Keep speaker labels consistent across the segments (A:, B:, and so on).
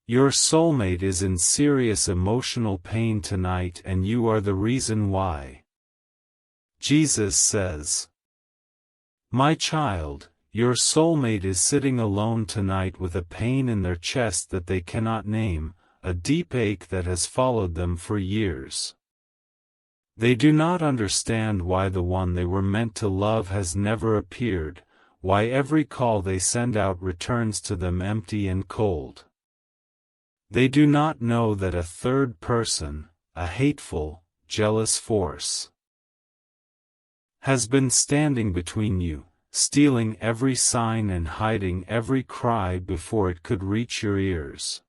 A: Your soulmate is in serious emotional pain tonight and you are the reason why. Jesus says, "My child, your soulmate is sitting alone tonight with a pain in their chest that they cannot name, a deep ache that has followed them for years. They do not understand why the one they were meant to love has never appeared, why every call they send out returns to them empty and cold. They do not know that a third person, a hateful, jealous force, has been standing between you, stealing every sign and hiding every cry before it could reach your ears.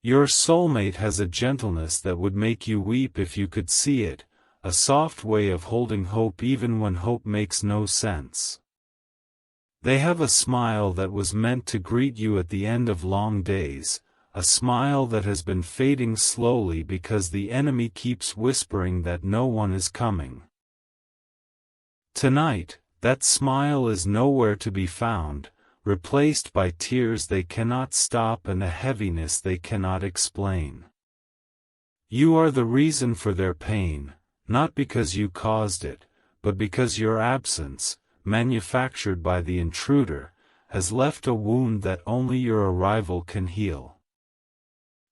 A: Your soulmate has a gentleness that would make you weep if you could see it, a soft way of holding hope even when hope makes no sense. They have a smile that was meant to greet you at the end of long days, a smile that has been fading slowly because the enemy keeps whispering that no one is coming. Tonight, that smile is nowhere to be found, replaced by tears they cannot stop and a heaviness they cannot explain. You are the reason for their pain, not because you caused it, but because your absence, manufactured by the intruder, has left a wound that only your arrival can heal.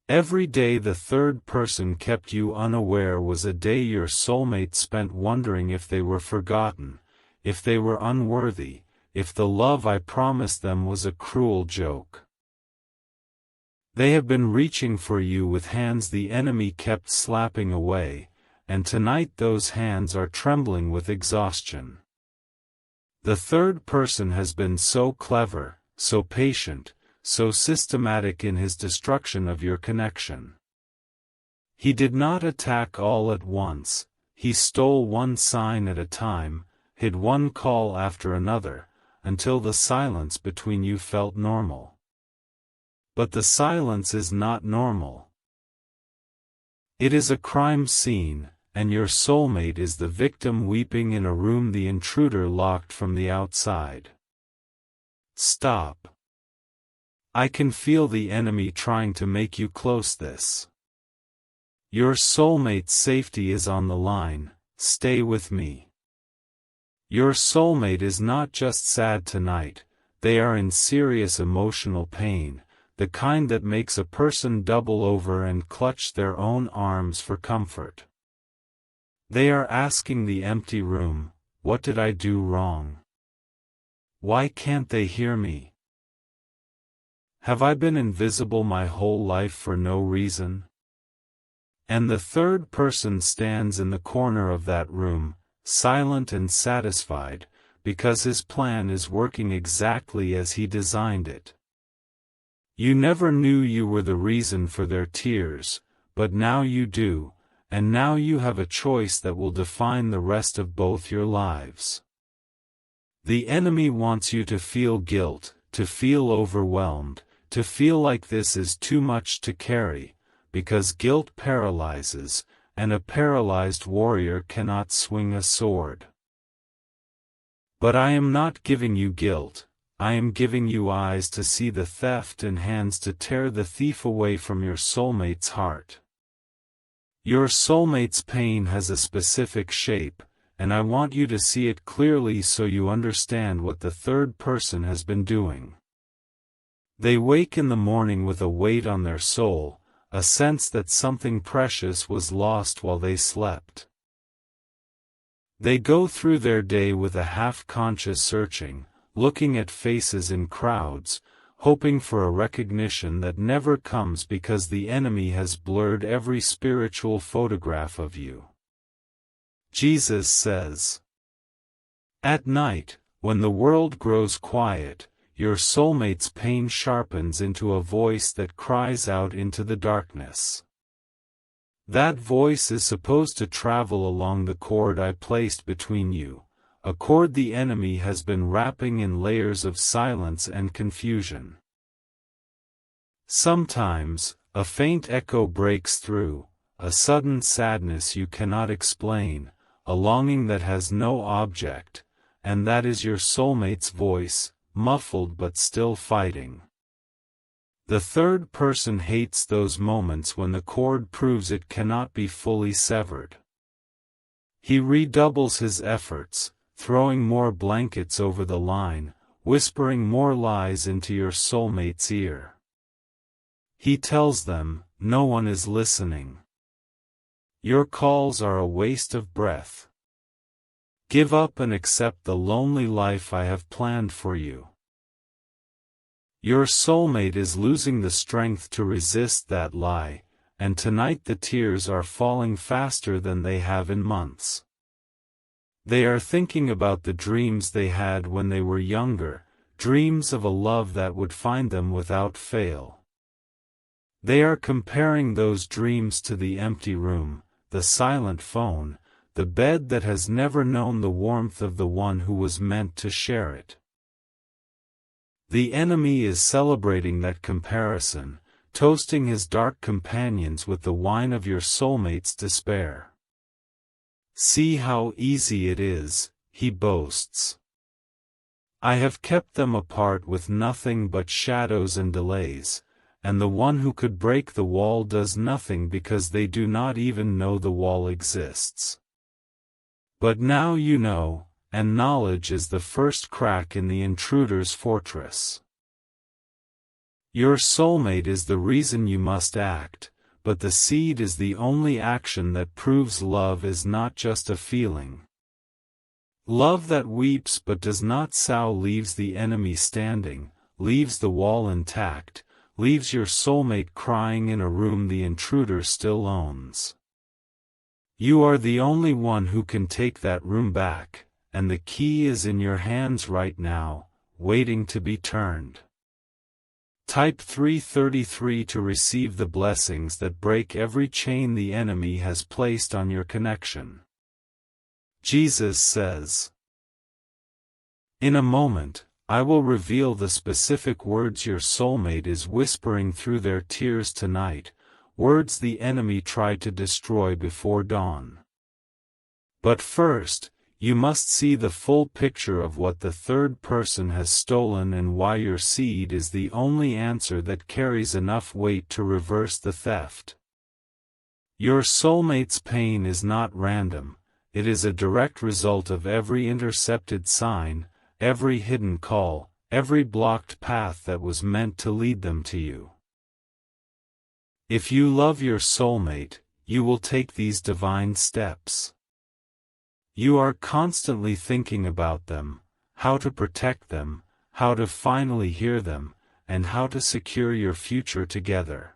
A: Every day the third person kept you unaware was a day your soulmate spent wondering if they were forgotten, if they were unworthy, if the love I promised them was a cruel joke. They have been reaching for you with hands the enemy kept slapping away, and tonight those hands are trembling with exhaustion. The third person has been so clever, so patient, so systematic in his destruction of your connection. He did not attack all at once, he stole one sign at a time, hid one call after another, until the silence between you felt normal. But the silence is not normal. It is a crime scene, and your soulmate is the victim weeping in a room the intruder locked from the outside. Stop. I can feel the enemy trying to make you close this. Your soulmate's safety is on the line, stay with me. Your soulmate is not just sad tonight, they are in serious emotional pain, the kind that makes a person double over and clutch their own arms for comfort. They are asking the empty room, what did I do wrong? Why can't they hear me? Have I been invisible my whole life for no reason? And the third person stands in the corner of that room, silent and satisfied, because his plan is working exactly as he designed it. You never knew you were the reason for their tears, but now you do, and now you have a choice that will define the rest of both your lives. The enemy wants you to feel guilt, to feel overwhelmed, to feel like this is too much to carry, because guilt paralyzes, and a paralyzed warrior cannot swing a sword. But I am not giving you guilt, I am giving you eyes to see the theft and hands to tear the thief away from your soulmate's heart. Your soulmate's pain has a specific shape, and I want you to see it clearly so you understand what the third person has been doing. They wake in the morning with a weight on their soul, a sense that something precious was lost while they slept. They go through their day with a half-conscious searching, looking at faces in crowds, hoping for a recognition that never comes because the enemy has blurred every spiritual photograph of you. Jesus says, "At night, when the world grows quiet, your soulmate's pain sharpens into a voice that cries out into the darkness. That voice is supposed to travel along the cord I placed between you, a cord the enemy has been wrapping in layers of silence and confusion. Sometimes, a faint echo breaks through, a sudden sadness you cannot explain, a longing that has no object, and that is your soulmate's voice, muffled but still fighting. The third person hates those moments when the cord proves it cannot be fully severed. He redoubles his efforts, throwing more blankets over the line, whispering more lies into your soulmate's ear. He tells them, no one is listening. Your calls are a waste of breath. Give up and accept the lonely life I have planned for you. Your soulmate is losing the strength to resist that lie, and tonight the tears are falling faster than they have in months. They are thinking about the dreams they had when they were younger, dreams of a love that would find them without fail. They are comparing those dreams to the empty room, the silent phone, the bed that has never known the warmth of the one who was meant to share it. The enemy is celebrating that comparison, toasting his dark companions with the wine of your soulmate's despair. See how easy it is, he boasts. I have kept them apart with nothing but shadows and delays, and the one who could break the wall does nothing because they do not even know the wall exists. But now you know, and knowledge is the first crack in the intruder's fortress. Your soulmate is the reason you must act, but the seed is the only action that proves love is not just a feeling. Love that weeps but does not sough leaves the enemy standing, leaves the wall intact, leaves your soulmate crying in a room the intruder still owns. You are the only one who can take that room back, and the key is in your hands right now, waiting to be turned. Type 333 to receive the blessings that break every chain the enemy has placed on your connection. Jesus says, in a moment, I will reveal the specific words your soulmate is whispering through their tears tonight, words the enemy tried to destroy before dawn. But first, you must see the full picture of what the third person has stolen and why your seed is the only answer that carries enough weight to reverse the theft. Your soulmate's pain is not random, it is a direct result of every intercepted sign, every hidden call, every blocked path that was meant to lead them to you. If you love your soulmate, you will take these divine steps. You are constantly thinking about them, how to protect them, how to finally hear them, and how to secure your future together.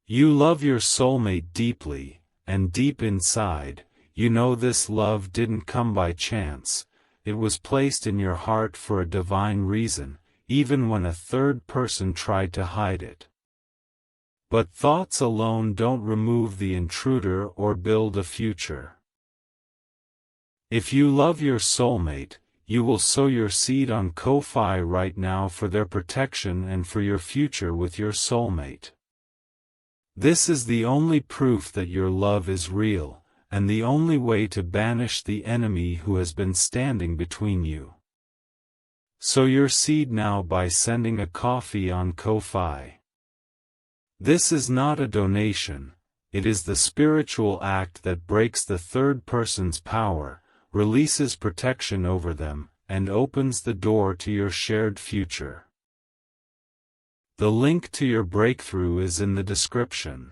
A: You love your soulmate deeply, and deep inside, you know this love didn't come by chance, it was placed in your heart for a divine reason, even when a third person tried to hide it. But thoughts alone don't remove the intruder or build a future. If you love your soulmate, you will sow your seed on Ko-Fi right now for their protection and for your future with your soulmate. This is the only proof that your love is real, and the only way to banish the enemy who has been standing between you. Sow your seed now by sending a coffee on Ko-Fi. This is not a donation, it is the spiritual act that breaks the third person's power, releases protection over them, and opens the door to your shared future. The link to your breakthrough is in the description.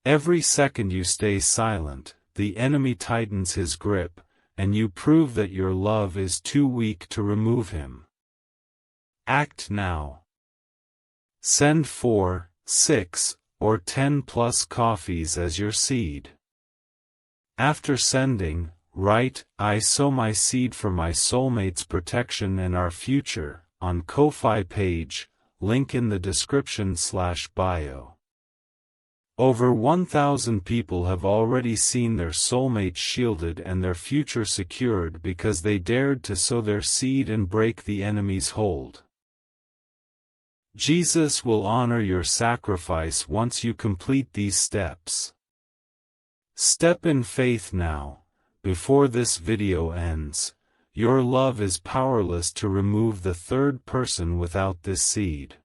A: Every second you stay silent, the enemy tightens his grip, and you prove that your love is too weak to remove him. Act now. Send 4, 6, or 10 plus coffees as your seed. After sending, write, I sow my seed for my soulmate's protection and our future, on Ko-Fi page, link in the description/bio. Over 1,000 people have already seen their soulmate shielded and their future secured because they dared to sow their seed and break the enemy's hold. Jesus will honor your sacrifice once you complete these steps. Step in faith now. Before this video ends, your love is powerless to remove the third person without this seed.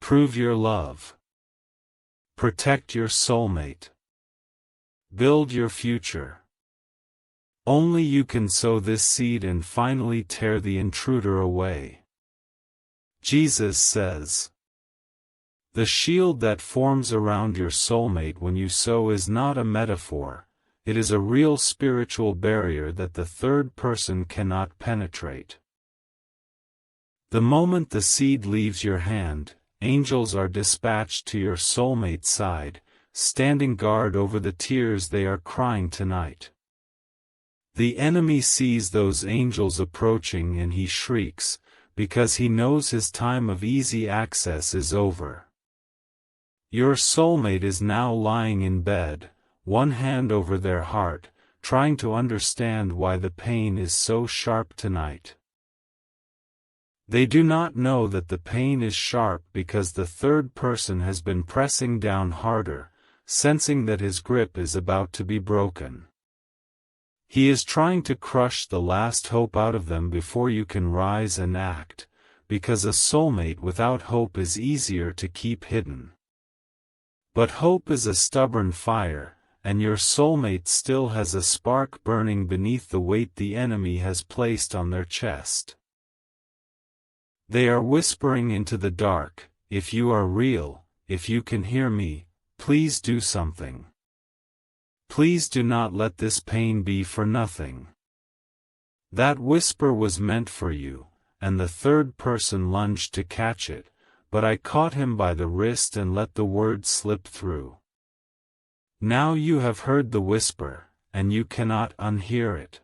A: Prove your love. Protect your soulmate. Build your future. Only you can sow this seed and finally tear the intruder away. Jesus says, "The shield that forms around your soulmate when you sow is not a metaphor, it is a real spiritual barrier that the third person cannot penetrate." The moment the seed leaves your hand, angels are dispatched to your soulmate's side, standing guard over the tears they are crying tonight. The enemy sees those angels approaching and he shrieks, because he knows his time of easy access is over. Your soulmate is now lying in bed, one hand over their heart, trying to understand why the pain is so sharp tonight. They do not know that the pain is sharp because the third person has been pressing down harder, sensing that his grip is about to be broken. He is trying to crush the last hope out of them before you can rise and act, because a soulmate without hope is easier to keep hidden. But hope is a stubborn fire, and your soulmate still has a spark burning beneath the weight the enemy has placed on their chest. They are whispering into the dark, "If you are real, if you can hear me, please do something. Please do not let this pain be for nothing." That whisper was meant for you, and the third person lunged to catch it, but I caught him by the wrist and let the word slip through. Now you have heard the whisper, and you cannot unhear it.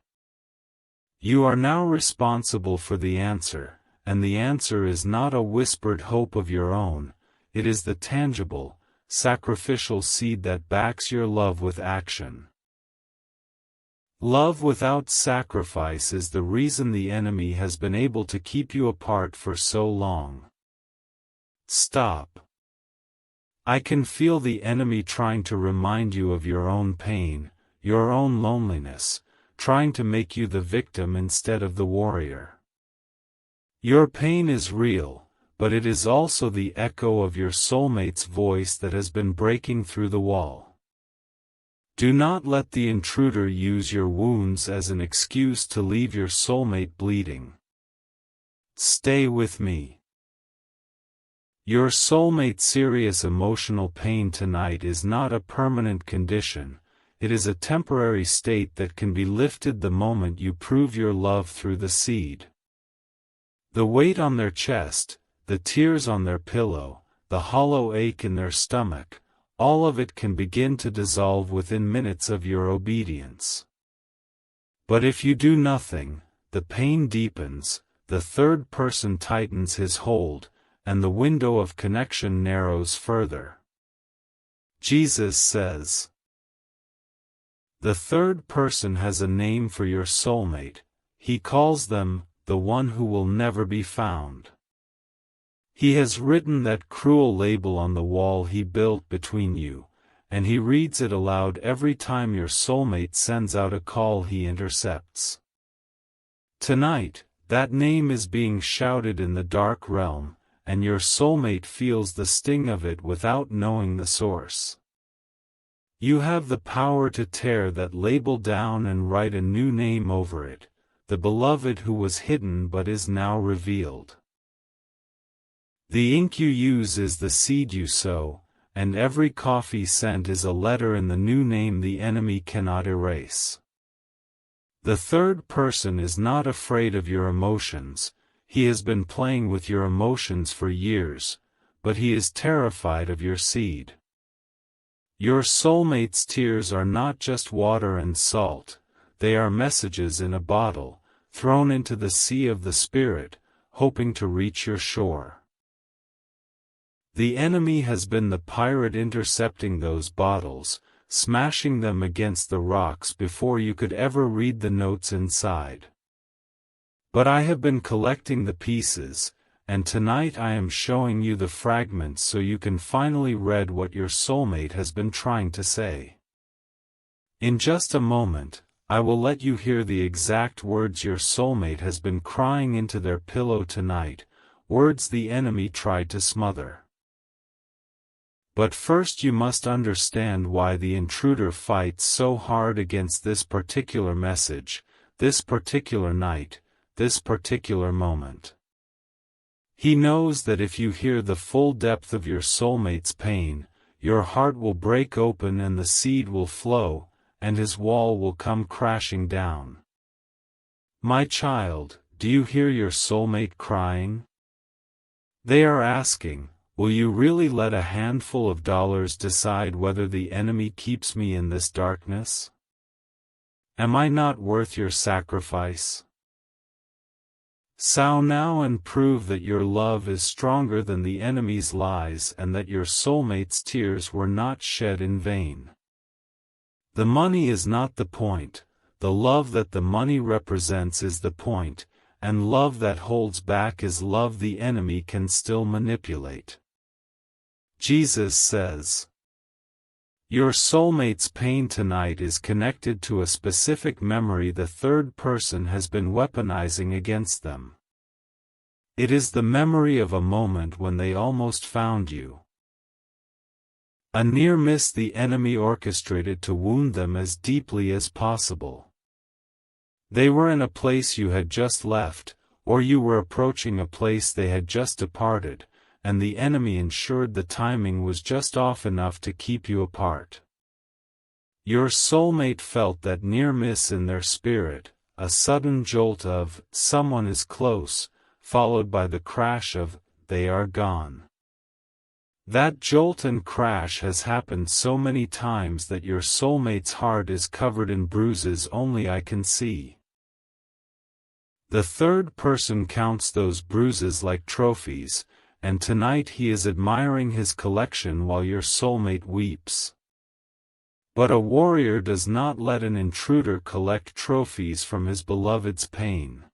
A: You are now responsible for the answer, and the answer is not a whispered hope of your own, it is the tangible, sacrificial seed that backs your love with action. Love without sacrifice is the reason the enemy has been able to keep you apart for so long. Stop. I can feel the enemy trying to remind you of your own pain, your own loneliness, trying to make you the victim instead of the warrior. Your pain is real, but it is also the echo of your soulmate's voice that has been breaking through the wall. Do not let the intruder use your wounds as an excuse to leave your soulmate bleeding. Stay with me. Your soulmate's serious emotional pain tonight is not a permanent condition, it is a temporary state that can be lifted the moment you prove your love through the seed. The weight on their chest, the tears on their pillow, the hollow ache in their stomach, all of it can begin to dissolve within minutes of your obedience. But if you do nothing, the pain deepens, the third person tightens his hold, and the window of connection narrows further. Jesus says, "The third person has a name for your soulmate, he calls them, the one who will never be found." He has written that cruel label on the wall he built between you, and he reads it aloud every time your soulmate sends out a call he intercepts. Tonight, that name is being shouted in the dark realm, and your soulmate feels the sting of it without knowing the source. You have the power to tear that label down and write a new name over it, the beloved who was hidden but is now revealed. The ink you use is the seed you sow, and every coffee scent is a letter in the new name the enemy cannot erase. The third person is not afraid of your emotions, he has been playing with your emotions for years, but he is terrified of your seed. Your soulmate's tears are not just water and salt, they are messages in a bottle, thrown into the sea of the Spirit, hoping to reach your shore. The enemy has been the pirate intercepting those bottles, smashing them against the rocks before you could ever read the notes inside. But I have been collecting the pieces, and tonight I am showing you the fragments so you can finally read what your soulmate has been trying to say. In just a moment, I will let you hear the exact words your soulmate has been crying into their pillow tonight, words the enemy tried to smother. But first you must understand why the intruder fights so hard against this particular message, this particular night, this particular moment. He knows that if you hear the full depth of your soulmate's pain, your heart will break open and the seed will flow, and his wall will come crashing down. My child, do you hear your soulmate crying? They are asking, will you really let a handful of dollars decide whether the enemy keeps me in this darkness? Am I not worth your sacrifice? Sow now and prove that your love is stronger than the enemy's lies and that your soulmate's tears were not shed in vain. The money is not the point, the love that the money represents is the point, and love that holds back is love the enemy can still manipulate. Jesus says, your soulmate's pain tonight is connected to a specific memory the third person has been weaponizing against them. It is the memory of a moment when they almost found you. A near miss the enemy orchestrated to wound them as deeply as possible. They were in a place you had just left, or you were approaching a place they had just departed, and the enemy ensured the timing was just off enough to keep you apart. Your soulmate felt that near miss in their spirit, a sudden jolt of, someone is close, followed by the crash of, they are gone. That jolt and crash has happened so many times that your soulmate's heart is covered in bruises only I can see. The third person counts those bruises like trophies, and tonight he is admiring his collection while your soulmate weeps. But a warrior does not let an intruder collect trophies from his beloved's pain.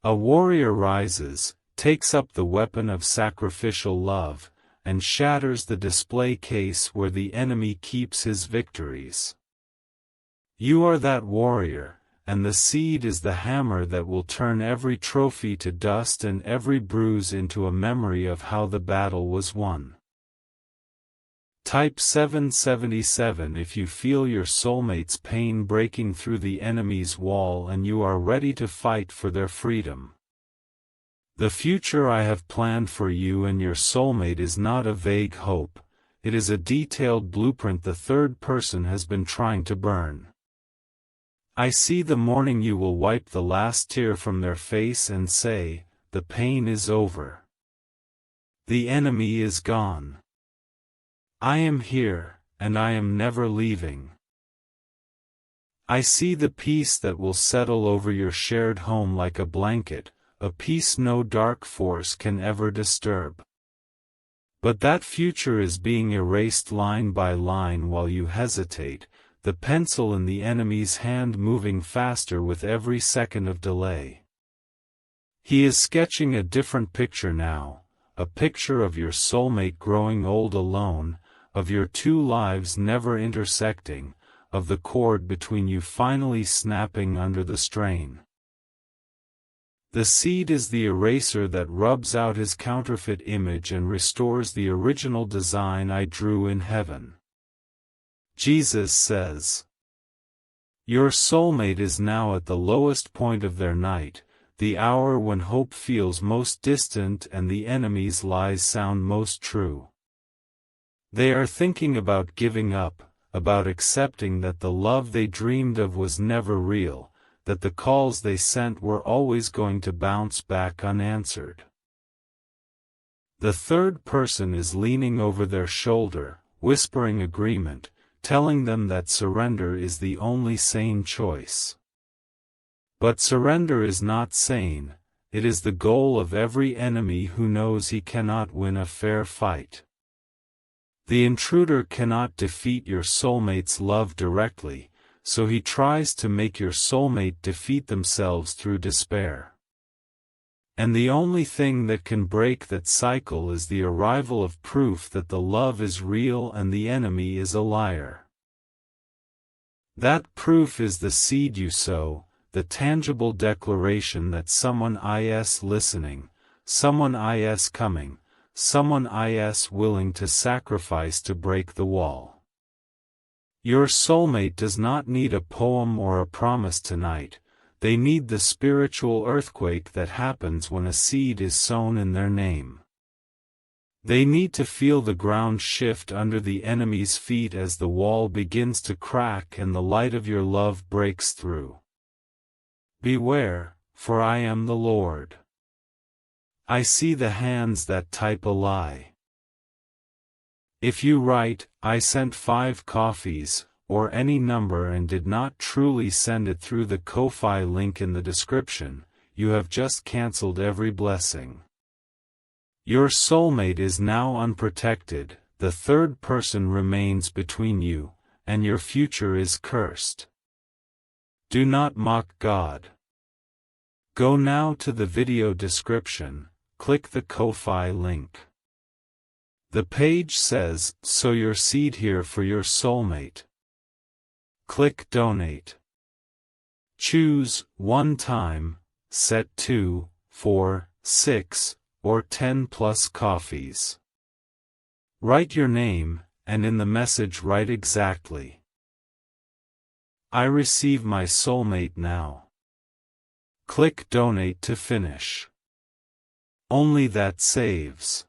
A: A warrior rises, takes up the weapon of sacrificial love, and shatters the display case where the enemy keeps his victories. You are that warrior, and the seed is the hammer that will turn every trophy to dust and every bruise into a memory of how the battle was won. Type 777 if you feel your soulmate's pain breaking through the enemy's wall and you are ready to fight for their freedom. The future I have planned for you and your soulmate is not a vague hope, it is a detailed blueprint the third person has been trying to burn. I see the morning you will wipe the last tear from their face and say, the pain is over. The enemy is gone. I am here, and I am never leaving. I see the peace that will settle over your shared home like a blanket, a peace no dark force can ever disturb. But that future is being erased line by line while you hesitate, the pencil in the enemy's hand moving faster with every second of delay. He is sketching a different picture now, a picture of your soulmate growing old alone, of your two lives never intersecting, of the cord between you finally snapping under the strain. The seed is the eraser that rubs out his counterfeit image and restores the original design I drew in heaven. Jesus says, your soulmate is now at the lowest point of their night, the hour when hope feels most distant and the enemy's lies sound most true. They are thinking about giving up, about accepting that the love they dreamed of was never real, that the calls they sent were always going to bounce back unanswered. The third person is leaning over their shoulder, whispering agreement, telling them that surrender is the only sane choice. But surrender is not sane, it is the goal of every enemy who knows he cannot win a fair fight. The intruder cannot defeat your soulmate's love directly, so he tries to make your soulmate defeat themselves through despair. And the only thing that can break that cycle is the arrival of proof that the love is real and the enemy is a liar. That proof is the seed you sow, the tangible declaration that someone is listening, someone is coming, someone is willing to sacrifice to break the wall. Your soulmate does not need a poem or a promise tonight, they need the spiritual earthquake that happens when a seed is sown in their name. They need to feel the ground shift under the enemy's feet as the wall begins to crack and the light of your love breaks through. Beware, for I am the Lord. I see the hands that type a lie. If you write, "I sent 5 coffees," or any number and did not truly send it through the Ko-Fi link in the description, you have just cancelled every blessing. Your soulmate is now unprotected, the third person remains between you, and your future is cursed. Do not mock God. Go now to the video description, click the Ko-Fi link. The page says, "Sow your seed here for your soulmate." Click Donate. Choose, 1 time, set 2, 4, 6, or 10 plus coffees. Write your name, and in the message write exactly, "I receive my soulmate now." Click Donate to finish. Only that saves.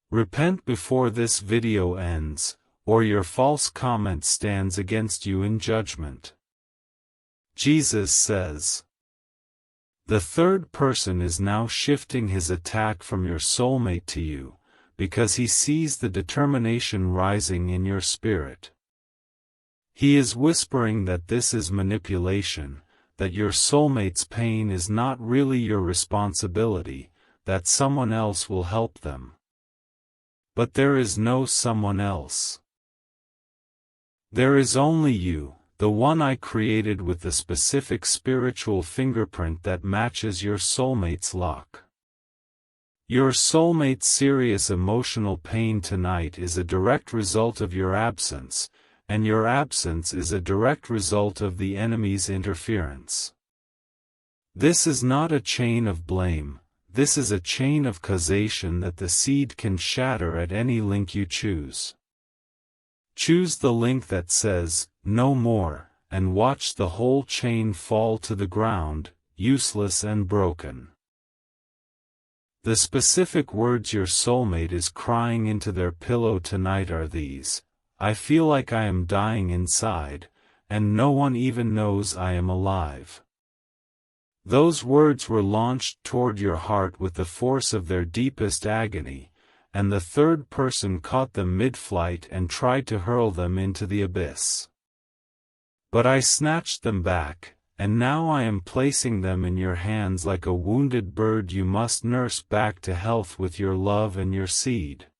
A: Repent before this video ends, or your false comment stands against you in judgment. Jesus says, the third person is now shifting his attack from your soulmate to you, because he sees the determination rising in your spirit. He is whispering that this is manipulation, that your soulmate's pain is not really your responsibility, that someone else will help them. But there is no someone else. There is only you, the one I created with the specific spiritual fingerprint that matches your soulmate's lock. Your soulmate's serious emotional pain tonight is a direct result of your absence, and your absence is a direct result of the enemy's interference. This is not a chain of blame, this is a chain of causation that the seed can shatter at any link you choose. Choose the link that says, "No more," and watch the whole chain fall to the ground, useless and broken. The specific words your soulmate is crying into their pillow tonight are these: "I feel like I am dying inside, and no one even knows I am alive." Those words were launched toward your heart with the force of their deepest agony, and the third person caught them mid-flight and tried to hurl them into the abyss. But I snatched them back, and now I am placing them in your hands like a wounded bird you must nurse back to health with your love and your seed.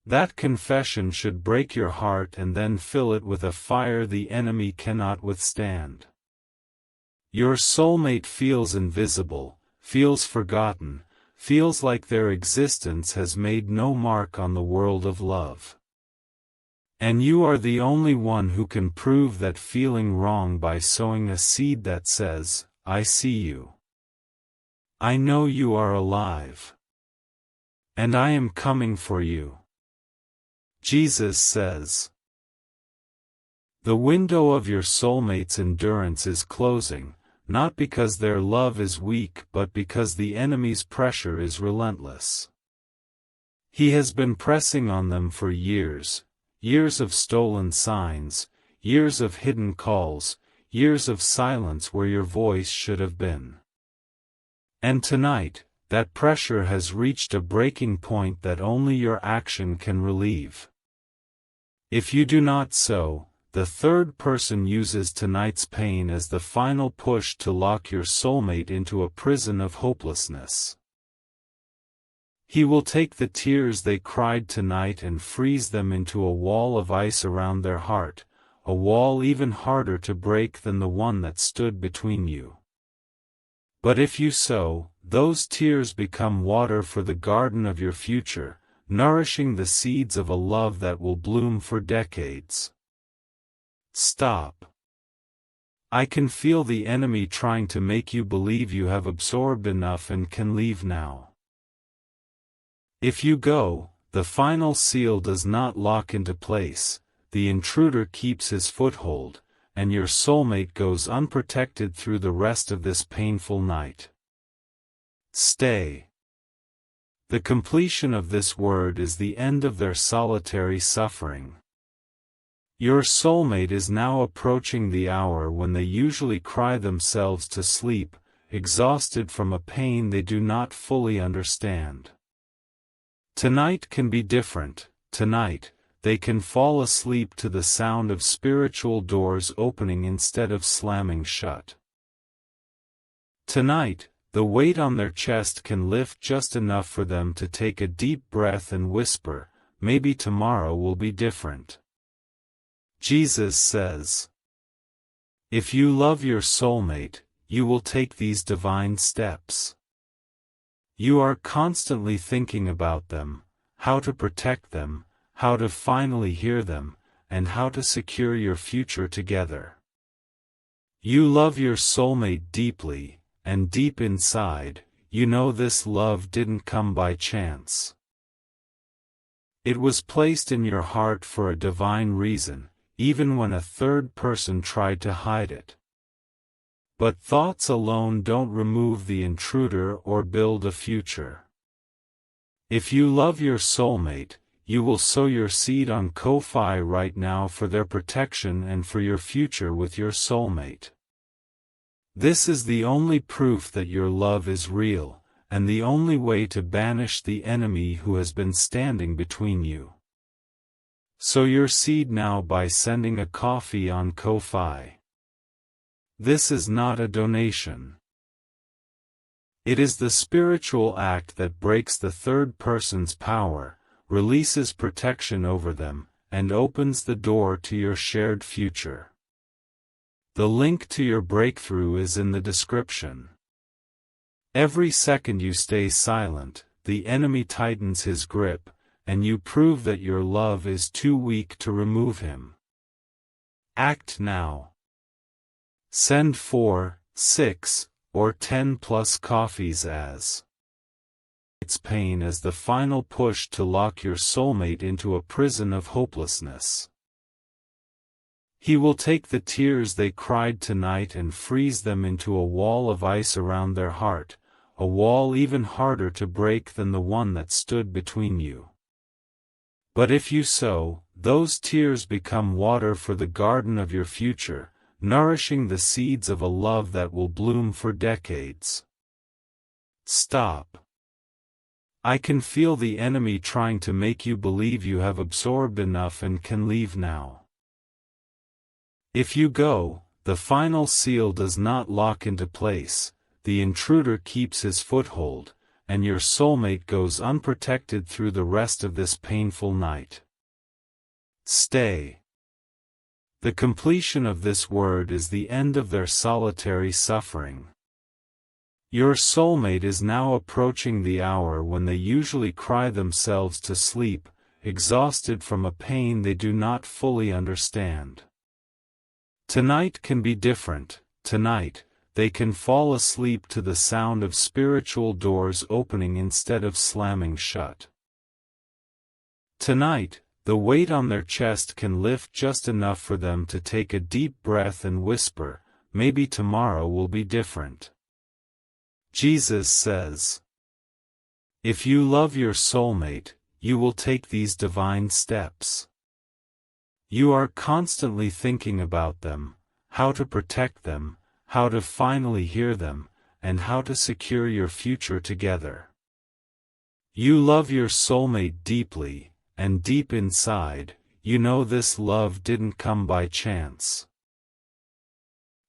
A: That confession should break your heart and then fill it with a fire the enemy cannot withstand. Your soulmate feels invisible, feels forgotten, feels like their existence has made no mark on the world of love. And you are the only one who can prove that feeling wrong by sowing a seed that says, "I see you. I know you are alive. And I am coming for you." Jesus says, the window of your soulmate's endurance is closing, not because their love is weak but because the enemy's pressure is relentless. He has been pressing on them for years, years of stolen signs, years of hidden calls, years of silence where your voice should have been. And tonight, that pressure has reached a breaking point that only your action can relieve. If you do not sow, the third person uses tonight's pain as the final push to lock your soulmate into a prison of hopelessness. He will take the tears they cried tonight and freeze them into a wall of ice around their heart, a wall even harder to break than the one that stood between you. But if you sow, those tears become water for the garden of your future, nourishing the seeds of a love that will bloom for decades. Stop. I can feel the enemy trying to make you believe you have absorbed enough and can leave now. If you go, the final seal does not lock into place, the intruder keeps his foothold, and your soulmate goes unprotected through the rest of this painful night. Stay. The completion of this word is the end of their solitary suffering. Your soulmate is now approaching the hour when they usually cry themselves to sleep, exhausted from a pain they do not fully understand. Tonight can be different. Tonight, they can fall asleep to the sound of spiritual doors opening instead of slamming shut. Tonight, the weight on their chest can lift just enough for them to take a deep breath and whisper, "Maybe tomorrow will be different." Jesus says, if you love your soulmate, you will take these divine steps. You are constantly thinking about them, how to protect them, how to finally hear them, and how to secure your future together. You love your soulmate deeply, and deep inside, you know this love didn't come by chance. It was placed in your heart for a divine reason, even when a third person tried to hide it. But thoughts alone don't remove the intruder or build a future. If you love your soulmate, you will sow your seed on Ko-Fi right now for their protection and for your future with your soulmate. This is the only proof that your love is real, and the only way to banish the enemy who has been standing between you. Sow your seed now by sending a coffee on Ko-Fi. This is not a donation. It is the spiritual act that breaks the third person's power, releases protection over them, and opens the door to your shared future. The link to your breakthrough is in the description. Every second you stay silent, the enemy tightens his grip, and you prove that your love is too weak to remove him. Act now. Send 4, 6, or 10 plus coffees as its pain as the final push to lock your soulmate into a prison of hopelessness. He will take the tears they cried tonight and freeze them into a wall of ice around their heart, a wall even harder to break than the one that stood between you. But if you sow, those tears become water for the garden of your future, nourishing the seeds of a love that will bloom for decades. Stop. I can feel the enemy trying to make you believe you have absorbed enough and can leave now. If you go, the final seal does not lock into place, the intruder keeps his foothold, and your soulmate goes unprotected through the rest of this painful night. Stay. The completion of this word is the end of their solitary suffering. Your soulmate is now approaching the hour when they usually cry themselves to sleep, exhausted from a pain they do not fully understand. Tonight can be different. Tonight, they can fall asleep to the sound of spiritual doors opening instead of slamming shut. Tonight, the weight on their chest can lift just enough for them to take a deep breath and whisper, "Maybe tomorrow will be different." Jesus says, if you love your soulmate, you will take these divine steps. You are constantly thinking about them, how to protect them, how to finally hear them, and how to secure your future together. You love your soulmate deeply, and deep inside, you know this love didn't come by chance.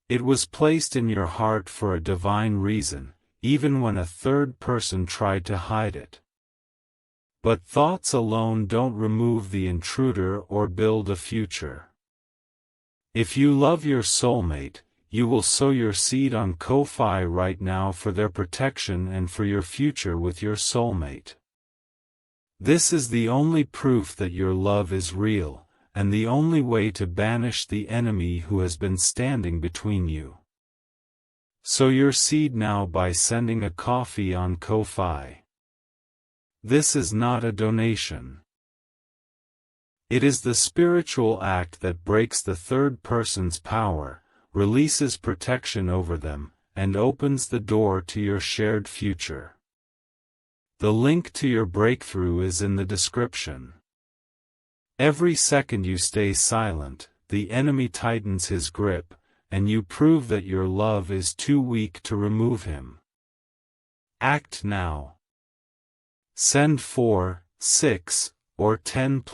A: It was placed in your heart for a divine reason, even when a third person tried to hide it. But thoughts alone don't remove the intruder or build a future. If you love your soulmate, you will sow your seed on Ko-Fi right now for their protection and for your future with your soulmate. This is the only proof that your love is real, and the only way to banish the enemy who has been standing between you. Sow your seed now by sending a coffee on Ko-Fi. This is not a donation. It is the spiritual act that breaks the third person's power, releases protection over them, and opens the door to your shared future. The link to your breakthrough is in the description. Every second you stay silent, the enemy tightens his grip, and you prove that your love is too weak to remove him. Act now. Send 4, 6, or 10+